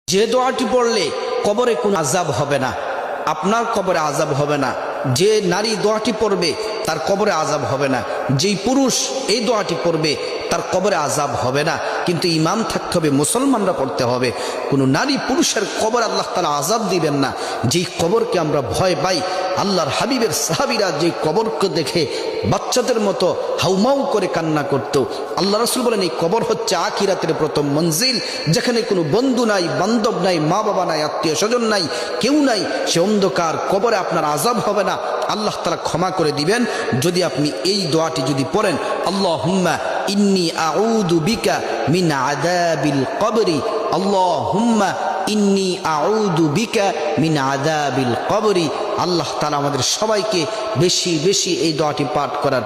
যে দোয়াটি পড়লে কবরে কোনো আযাব হবে না, আপনার কবরে আযাব হবে না। যে নারী দোয়াটি পড়বে তার কবরে আযাব হবে না। যেই পুরুষ এই দোয়াটি পড়বে তার কবরে আযাব হবে না। কিন্তু ইমাম থাকতে হবে, মুসলমানরা পড়তে হবে। কোনো নারী পুরুষের কবর আল্লাহ তাআলা আযাব দিবেন না। যেই কবরকে আমরা ভয় পাই, আল্লাহর হাবিবের সাহাবীরা যেই কবরকে দেখে বাচ্চাদের মতো হাউমাউ করে কান্না করত, আল্লাহ রাসূল বলেন এই কবর হচ্ছে আখিরাতের প্রথম মঞ্জিল, যেখানে কোনো বন্ধু নাই, বান্ধব নাই, মা বাবা নাই, আত্মীয় স্বজন নাই, কেউ নাই। সে অন্ধকার কবরে আপনার আযাব হবে না, আল্লাহ তাআলা ক্ষমা করে দিবেন যদি আপনি এই দোয়াটি যদি পড়েন, আল্লাহুম্মা ইন্নী আউযু বিকা মিন আযাবিল কবরি, আল্লাহুম্মা ইন্নী আউযু বিকা মিন আযাবিল কবরি। আল্লাহ তাআলা আমাদের সবাইকে বেশি বেশি এই দোয়াটি পাঠ করার